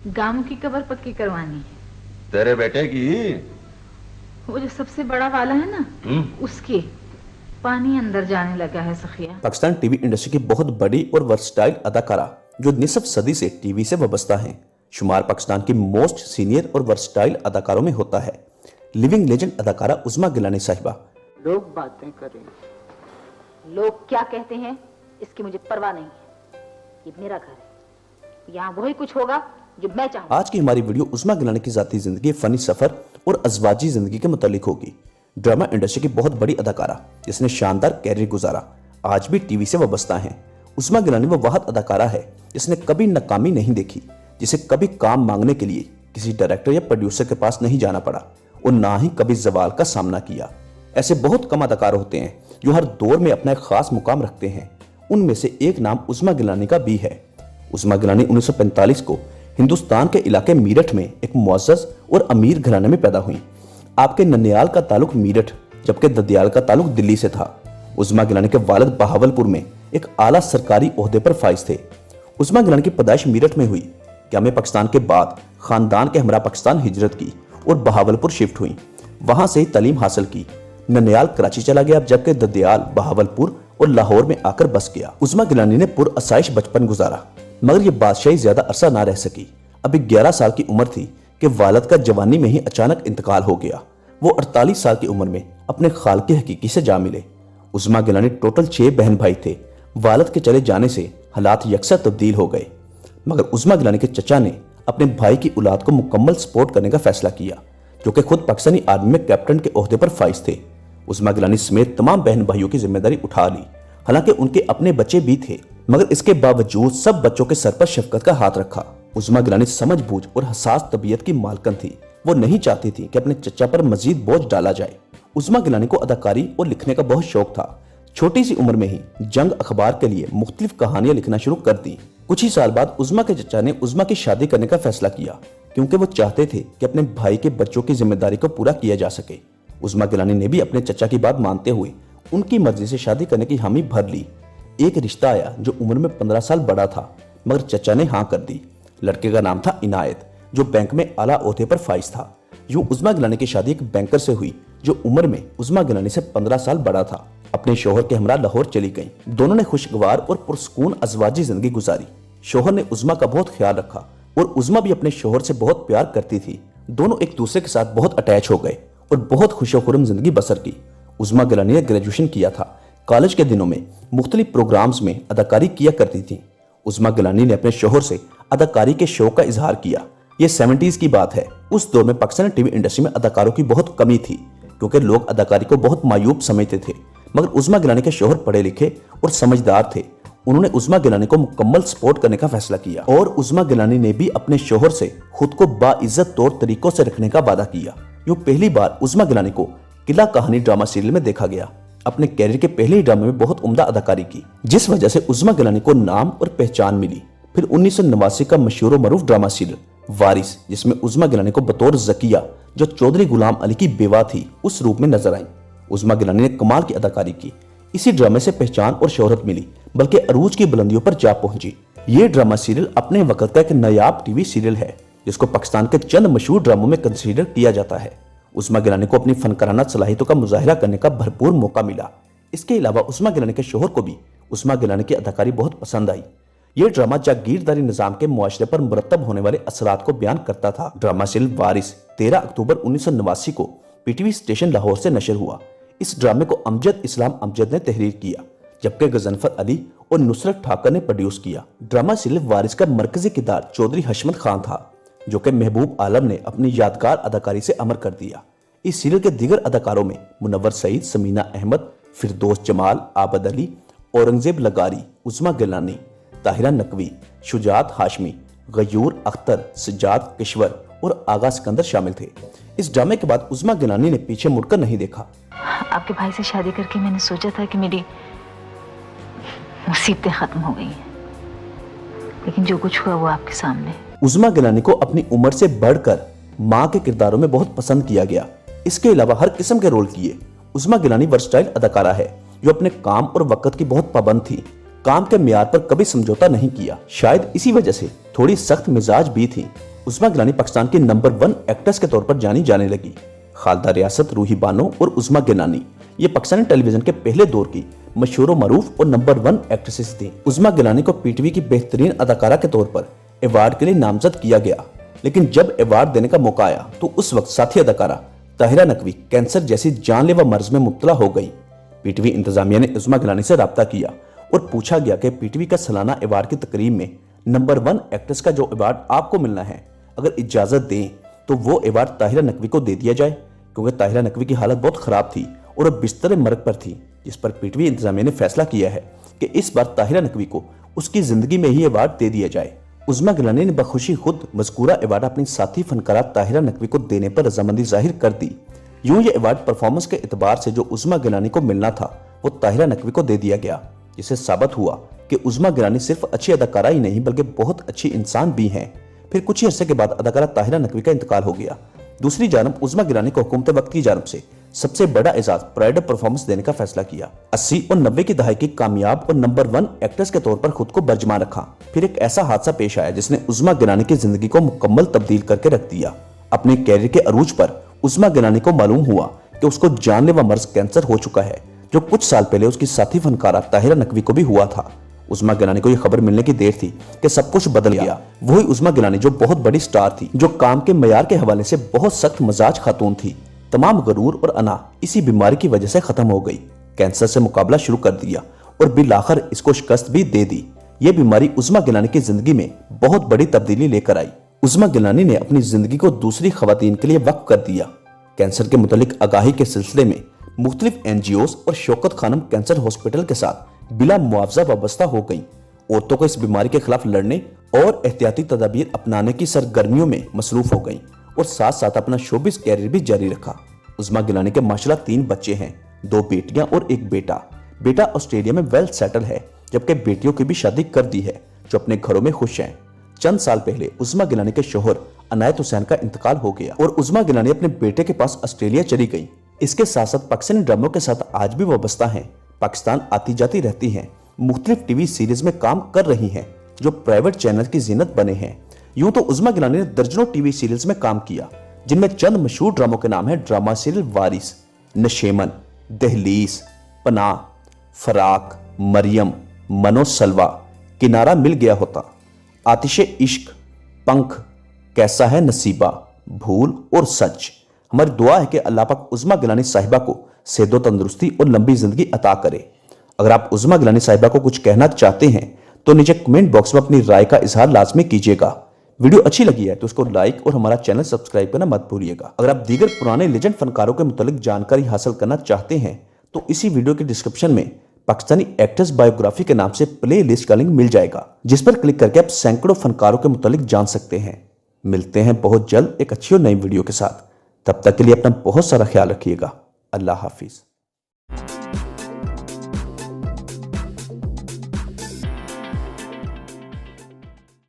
गांव की कब्र पक्की करवानी है। तेरे बेटे की? वो जो सबसे बड़ा वाला है ना, उसकी पानी अंदर जाने लगा है सखिया। पाकिस्तान टीवी इंडस्ट्री की बहुत बड़ी और वर्सटाइल अदाकारा जो निसफ सदी से टीवी से वाबस्ता हैं। शुमार पाकिस्तान की मोस्ट सीनियर और वर्सटाइल अदाकारों में होता है। लिविंग लेजेंड अदाकारा उज़मा गिलानी साहिबा। लोग बातें करें, लोग क्या कहते हैं इसकी मुझे परवाह नहीं है। ये मेरा घर है, यहाँ वही कुछ होगा जो मैं चाहूँ। आज की हमारी वीडियो उज़मा गिलानी की जाती जिंदगी, फनी सफर और अज़वाजी जिंदगी के मुतालिक होगी। ड्रामा इंडस्ट्री की बहुत बड़ी अदाकारा जिसने शानदार कैरियर गुजारा, आज भी टीवी से वाबस्ता है। उज़मा गिलानी वो वाहद अदाकारा है जिसने कभी नाकामी नहीं देखी, जिसे कभी काम मांगने के लिए किसी डायरेक्टर या प्रोड्यूसर के पास नहीं जाना पड़ा और ना ही कभी जवाल का सामना किया। ऐसे बहुत कम अदाकार होते हैं जो हर दौर में अपना एक खास मुकाम रखते हैं। उनमें से एक नाम उज़मा गिलानी का भी है। उज़मा गिलानी 1945 को हिंदुस्तान के इलाके मीरठ में एक मुअज़्ज़ज़ और अमीर घराने में पैदा हुई। आपके ननियाल का ताल्लुक मीरठ जबकि ददियाल का ताल्लुक दिल्ली से था। उज़मा गिलानी के वालिद बहावलपुर में एक आला सरकारी ओहदे पर फाइज थे। उज़मा गिलानी की पैदाइश मीरठ में हुई। क़याम पाकिस्तान के बाद खानदान के हमरा पाकिस्तान हिजरत की और बहावलपुर शिफ्ट हुई। वहां से ही तालीम हासिल की। ननियाल कराची चला गया जबकि ददियाल बहावलपुर और लाहौर में आकर बस गया। उज़मा गिलानी ने पुरअसाइश बचपन गुजारा, मगर ये बादशाही ज्यादा अरसा ना रह सकी। अभी 11 साल की उम्र थी कि वालिद का जवानी में ही अचानक इंतकाल हो गया। वो 48 साल की उम्र में अपने खालिक हकीकी से जा मिले। उज़मा गिलानी टोटल 6 बहन भाई थे। वालिद के चले जाने से हालात यकसा तब्दील हो गए, मगर उज़मा गिलानी के चचा ने अपने भाई की औलाद को मुकम्मल सपोर्ट करने का फैसला किया, जो कि खुद पाकिस्तानी आर्मी में कैप्टन के ओहदे पर फाइज थे। उज़मा गिलानी समेत तमाम बहन भाइयों की जिम्मेदारी उठा ली। हालांकि उनके अपने बच्चे भी थे, मगर इसके बावजूद सब बच्चों के सर पर शफकत का हाथ रखा। उज़मा गिलानी समझबूझ और हसास तबीयत की मालकन थी। वो नहीं चाहती थी कि अपने चचा पर मजीद बोझ डाला जाए। उज़मा गिलानी को अदाकारी और लिखने का बहुत शौक था। छोटी सी उम्र में ही जंग अखबार के लिए मुख्तलिफ कहानियां लिखना शुरू कर दी। कुछ ही साल बाद उज़मा के चचा ने उज़मा की शादी करने का फैसला किया, क्योंकि वो चाहते थे कि अपने भाई के बच्चों की जिम्मेदारी को पूरा किया जा सके। उज़मा गिलानी ने भी अपने चचा की बात मानते हुए उनकी मर्जी से शादी करने की हामी भर ली। एक रिश्ता आया जो उम्र में 15 साल बड़ा था, मगर चचा ने हाँ कर दी। लड़के का नाम था इनायत, जो बैंक में आला ओहदे पर फाइज था। यूं उज़मा गिलानी की शादी एक बैंकर से हुई जो उम्र में उज़मा गिलानी से 15 साल बड़ा था। अपने शोहर के हमरा लाहौर चली गई। दोनों ने खुशगवार और पुरसकून अज़वाजी जिंदगी गुजारी। शोहर ने उज़मा का बहुत ख्याल रखा और उज़मा भी अपने शोहर से बहुत प्यार करती थी। दोनों एक दूसरे के साथ बहुत अटैच हो गए और बहुत खुशोखुर्रम जिंदगी बसर की। उज़मा गिलानी ने ग्रेजुएशन किया था। कॉलेज के दिनों में मुख्तलिफ प्रोग्राम्स में अदाकारी किया करती थी। उज़मा गिलानी ने अपने शोहर से अदाकारी के शौक का इजहार किया। ये 70s की बात है। उस दौर में पाकिस्तानी टीवी इंडस्ट्री में अदाकारों की बहुत कमी थी, क्योंकि लोग अदाकारी को बहुत मायूब समझते थे। मगर उज़मा गिलानी के शोहर पढ़े लिखे और समझदार थे। उन्होंने उज़मा गिलानी को मुकम्मल सपोर्ट करने का फैसला किया और उज़मा गिलानी ने भी अपने शोहर से खुद को बाइज्जत तौर तरीकों से रखने का वादा किया। यूं पहली बार उज़मा गिलानी को किला कहानी ड्रामा सीरियल में देखा गया। अपने कैरियर के पहले ही ड्रामे में बहुत उम्दा अदाकारी की, जिस वजह से उज़मा गिलानी को नाम और पहचान मिली। फिर 1989 का मशहूर मरूफ ड्रामा सीरियल वारिस, जिसमें उज़मा गिलानी को बतौर ज़किया, जो चौधरी गुलाम अली की बेवा थी, उस रूप में नजर आई। उज़मा गिलानी ने कमाल की अदाकारी की। इसी ड्रामे से पहचान और शोहरत मिली, बल्कि अरूज की बुलंदियों पर जा पहुंची। ये ड्रामा सीरियल अपने वक्त का एक नायाब टीवी सीरियल है, जिसको पाकिस्तान के चंद मशहूर ड्रामों में कंसीडर किया जाता है। उज़मा गिलानी को अपनी फनकाराना सलाहियतों का मुजाहिरा करने का भरपूर मौका मिला। इसके अलावा उज़मा गिलानी के शोहर को भी उज़मा गिलानी की अदाकारी बहुत पसंद आई। यह ड्रामा जागीरदारी निज़ाम के मुआशरे पर मुरतब होने वाले असरात को बयान करता था। ड्रामा सीरियल वारिस 13 अक्टूबर 1989 को पीटीवी स्टेशन लाहौर से नशर हुआ। इस ड्रामे को अमजद इस्लाम अमजद ने तहरीर किया, जबकि गजनफर अली और नुसरत ठाकर ने प्रोड्यूस किया। ड्रामा सीरियल वारिस का मरकजी किरदार चौधरी हशमत खान था, जो कि महबूब आलम ने अपनी यादगार अदाकारी से अमर कर दिया। इस सीरियल के दीगर अदाकारों में मुनव्वर सईद, समीना अहमद, फिरदौस जमाल, आबद अली, औरंगजेब लगारी, उज़मा गिलानी, ताहिरा नकवी, शुजात हाशमी, गयूर अख्तर, सज्जाद किश्वर और आगा सिकंदर शामिल थे। इस ड्रामे के बाद उज़मा गिलानी ने पीछे मुड़कर नहीं देखा। आपके भाई से शादी करके मैंने सोचा था कि मेरी मुसीबतें खत्म हो गई हैं, लेकिन जो कुछ हुआ वो आपके सामने। उज़मा गिलानी को अपनी उम्र से बढ़कर माँ के किरदारों में बहुत पसंद किया गया। इसके अलावा हर किस्म के रोल किए। उज़मा गिलानी वर्सटाइल अदाकारा है जो अपने काम और वक्त की बहुत पाबंद थी। काम के मियार पर कभी समझौता नहीं किया। शायद इसी वजह से थोड़ी सख्त मिजाज भी थी। उस्मा गिलानी पाकिस्तान की नंबर 1 एक्ट्रेस के तौर पर जानी जाने लगी। खालदा रियासत, रूही बानो और उस्मा गिलानी ये पाकिस्तानी टेलीविजन के पहले दौर की मशहूर व मरूफ और नंबर 1 एक्ट्रेसेस थी। उस्मा गिलानी को पीटीवी की बेहतरीन अदाकारा के तौर पर अवार्ड के लिए नामजद किया गया, लेकिन जब अवार्ड देने का मौका आया तो उस वक्त साथी अदाकारा ताहिरा नकवी कैंसर जैसी जानलेवा मर्ज में मुब्तला हो गई। पीटीवी इंतजामिया ने उस्मा गिलानी से राब्ता किया और पूछा गया कि पीटीवी का सालाना अवार्ड की तकरीब में नंबर 1 एक्ट्रेस का जो अवार्ड आपको मिलना है, अगर इजाजत दें तो वो अवार्ड ताहिरा नकवी को दे दिया जाए, क्योंकि ताहिरा नकवी की हालत बहुत खराब थी और वो बिस्तर मर्ग पर थी। जिस पर पीटीवी इंतजामिया ने फैसला किया है कि इस बार ताहिरा नकवी को उसकी जिंदगी में ही अवार्ड दे दिया जाए। उस्मा गिलानी ने बखुशी खुद मज़कूरा अवार्ड अपनी साथी फनकारा ताहिरा नकवी को देने पर रजामंदी जाहिर कर दी। यूं ये अवार्ड परफॉर्मेंस के एतबार से जो उस्मा गिलानी को मिलना था वो ताहिरा नकवी को दे दिया गया, जिससे साबित हुआ कि उस्मा गिलानी सिर्फ अच्छी अदाकारा ही नहीं बल्कि बहुत अच्छी इंसान भी हैं। फिर कुछ ही अरसे के बाद अदाकारा ताहिरा नकवी का इंतकाल हो गया। दूसरी जानब उस्मा गिलानी को हुकूमत वक्त की जानब से सबसे बड़ा एजाज प्राइड ऑफ परफॉर्मेंस देने का फैसला किया। 80 और 90 की दहाई की कामयाब और नंबर 1 एक्ट्रेस के तौर पर खुद को बर्जमा रखा। फिर एक ऐसा हादसा पेश आया जिसने उस्मा गिलानी की जिंदगी को मुकम्मल तब्दील करके रख दिया। अपने कैरियर के अरूज पर उस्मा गिलानी को मालूम हुआ कि उसको जानलेवा मर्ज कैंसर हो चुका है, जो कुछ साल पहले उसकी साथी फनकारा ताहिरा नकवी को भी हुआ था। उस्मा गिलानी को यह खबर मिलने की देर थी कि सब कुछ बदल गया। वही उस्मा गिलानी जो बहुत बड़ी स्टार थी, जो काम के मयार के हवाले से बहुत सख्त मजाज खातून थी, तमाम गरूर और अना इसी बीमारी की वजह से खत्म हो गई। कैंसर से मुकाबला शुरू कर दिया और बिलाखिर इसको शिकस्त भी दे दी। ये बीमारी उस्मा गिलानी की जिंदगी में बहुत बड़ी तब्दीली लेकर आई। उस्मा गिलानी ने अपनी जिंदगी को दूसरी खवातीन के लिए वक्फ कर दिया। कैंसर के मुतालिक आगाही के सिलसिले में मुख्तलिफ एनजीओज और शौकत खानम कैंसर हॉस्पिटल के साथ बिला मुआवजा वाबस्ता हो गई। औरतों को इस बीमारी के खिलाफ लड़ने और एहतियाती तदाबीर अपनाने की सरगर्मियों में मसरूफ हो गई और साथ साथ अपना शोबिस कैरियर भी जारी रखा। उस्मा गिलानी के माशाल्लाह 3 बच्चे हैं, 2 बेटियां और 1 बेटा। बेटा ऑस्ट्रेलिया में वेल सेटल है, जबकि बेटियों की भी शादी कर दी है, जो अपने घरों में खुश हैं। चंद साल पहले उस्मा गिलानी के शोहर अनायत हुसैन का इंतकाल हो गया और उस्मा गिलानी अपने बेटे के पास ऑस्ट्रेलिया चली गई। इसके साथ साथ पाकिस्तानी ड्रामों के साथ आज भी वाबस्ता हैं। पाकिस्तान आती जाती रहती हैं, मुख्तलिफ टीवी सीरीज में काम कर रही हैं, जो प्राइवेट चैनल की जीनत बने हैं। यूं तो उस्मा गिलानी ने दर्जनों टीवी सीरियल्स में काम किया, जिनमें चंद मशहूर ड्रामों के नाम है ड्रामा सीरियल वारिस, नशेमन, दहलीज, पनाह, फराक, मरियम, मनो सलवा, किनारा मिल गया होता, आतिशे इश्क, पंख, कैसा है नसीबा, भूल और सच। हमारी दुआ है कि अल्लाह पाक उस्मा गिलानी साहिबा को सेहत तंदुरुस्ती और लंबी जिंदगी अता करे। अगर आप उस्मा गिलानी साहिबा को कुछ कहना चाहते हैं तो नीचे कमेंट बॉक्स में अपनी राय का इजहार लाजमी कीजिएगा। वीडियो अच्छी लगी है तो उसको लाइक और हमारा चैनल सब्सक्राइब करना मत भूलिएगा। अगर आप दीगर पुराने लेजेंड फनकारों के मुतालिक जानकारी हासिल करना चाहते हैं तो इसी वीडियो के डिस्क्रिप्शन में पाकिस्तानी एक्ट्रेस बायोग्राफी के नाम से प्ले लिस्ट का लिंक मिल जाएगा, जिस पर क्लिक करके आप सैकड़ों फनकारों के मुतालिक जान सकते हैं। मिलते हैं बहुत जल्द एक अच्छी और नई वीडियो के साथ। तब तक के लिए अपना बहुत सारा ख्याल रखिएगा। अल्लाह हाफिज।